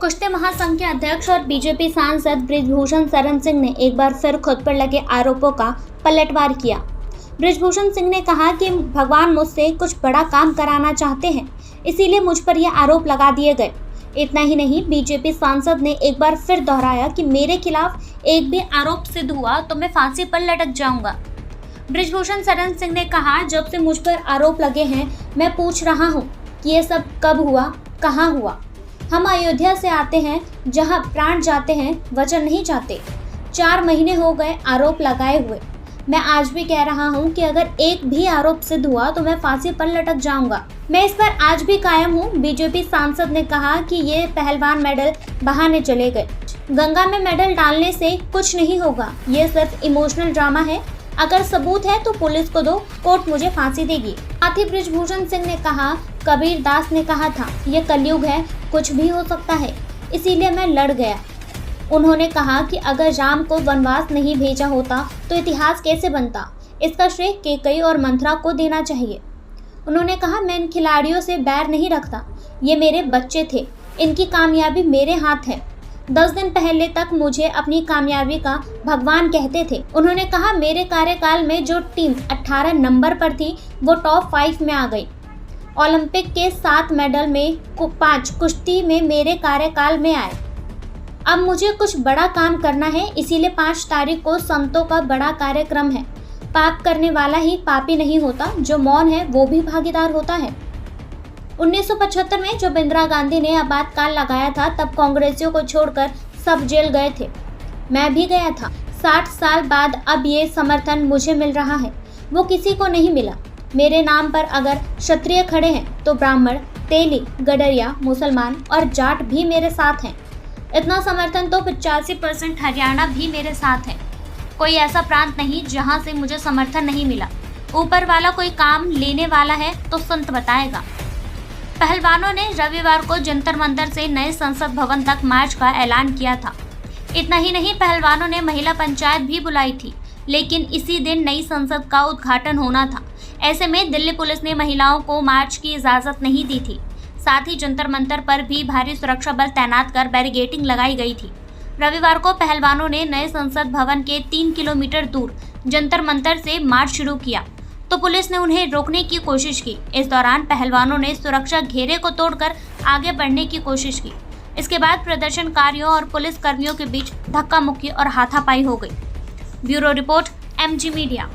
कुश्ती महासंघ के अध्यक्ष और बीजेपी सांसद बृजभूषण शरण सिंह ने एक बार फिर खुद पर लगे आरोपों का पलटवार किया। बृजभूषण सिंह ने कहा कि भगवान मुझसे कुछ बड़ा काम कराना चाहते हैं, इसीलिए मुझ पर यह आरोप लगा दिए गए। इतना ही नहीं, बीजेपी सांसद ने एक बार फिर दोहराया कि मेरे खिलाफ एक भी आरोप सिद्ध हुआ तो मैं फांसी पर लटक जाऊंगा। बृजभूषण शरण सिंह ने कहा, जब से मुझ पर आरोप लगे हैं मैं पूछ रहा हूं कि ये सब कब हुआ, कहां हुआ। हम अयोध्या से आते हैं जहां प्राण जाते हैं, वचन नहीं जाते। 4 महीने हो गए आरोप लगाए हुए। मैं आज भी कह रहा हूं कि अगर एक भी आरोप सिद्ध हुआ तो मैं फांसी पर लटक जाऊंगा। मैं इस पर आज भी कायम हूं। बीजेपी सांसद ने कहा कि ये पहलवान मेडल बहाने चले गए। गंगा में मेडल डालने से कुछ नहीं होगा, ये सिर्फ इमोशनल ड्रामा है। अगर सबूत है तो पुलिस को दो, कोर्ट मुझे फांसी देगी। साथ ही बृजभूषण सिंह ने कहा, कबीर दास ने कहा था ये कलयुग है, कुछ भी हो सकता है, इसीलिए मैं लड़ गया। उन्होंने कहा कि अगर राम को वनवास नहीं भेजा होता तो इतिहास कैसे बनता। इसका श्रेय कैकेयी और मंथरा को देना चाहिए। उन्होंने कहा, मैं इन खिलाड़ियों से बैर नहीं रखता, ये मेरे बच्चे थे, इनकी कामयाबी मेरे हाथ है। 10 दिन पहले तक मुझे अपनी कामयाबी का भगवान कहते थे। उन्होंने कहा, मेरे कार्यकाल में जो टीम 18 नंबर पर थी वो टॉप 5 में आ गई। ओलंपिक के 7 मेडल में 5 कुश्ती में मेरे कार्यकाल में आए। अब मुझे कुछ बड़ा काम करना है, इसीलिए 5 तारीख को संतों का बड़ा कार्यक्रम है। पाप करने वाला ही पापी नहीं होता, जो मौन है वो भी भागीदार होता है। 1975 में जब इंदिरा गांधी ने आपातकाल लगाया था तब कांग्रेसियों को छोड़कर सब जेल गए थे, मैं भी गया था। 60 साल बाद अब ये समर्थन मुझे मिल रहा है, वो किसी को नहीं मिला। मेरे नाम पर अगर क्षत्रिय खड़े हैं तो ब्राह्मण, तेली, गडरिया, मुसलमान और जाट भी मेरे साथ हैं। इतना समर्थन तो 85% हरियाणा भी मेरे साथ है। कोई ऐसा प्रांत नहीं जहां से मुझे समर्थन नहीं मिला। ऊपर वाला कोई काम लेने वाला है तो संत बताएगा। पहलवानों ने रविवार को जंतर मंतर से नए संसद भवन तक मार्च का ऐलान किया था। इतना ही नहीं, पहलवानों ने महिला पंचायत भी बुलाई थी, लेकिन इसी दिन नई संसद का उद्घाटन होना था। ऐसे में दिल्ली पुलिस ने महिलाओं को मार्च की इजाजत नहीं दी थी। साथ ही जंतर मंतर पर भी भारी सुरक्षा बल तैनात कर बैरिकेडिंग लगाई गई थी। रविवार को पहलवानों ने नए संसद भवन के 3 किलोमीटर दूर जंतर मंतर से मार्च शुरू किया तो पुलिस ने उन्हें रोकने की कोशिश की। इस दौरान पहलवानों ने सुरक्षा घेरे को तोड़कर आगे बढ़ने की कोशिश की। इसके बाद प्रदर्शनकारियों और पुलिस कर्मियों के बीच धक्का मुक्की और हाथापाई हो गई। Bureau report, MG media.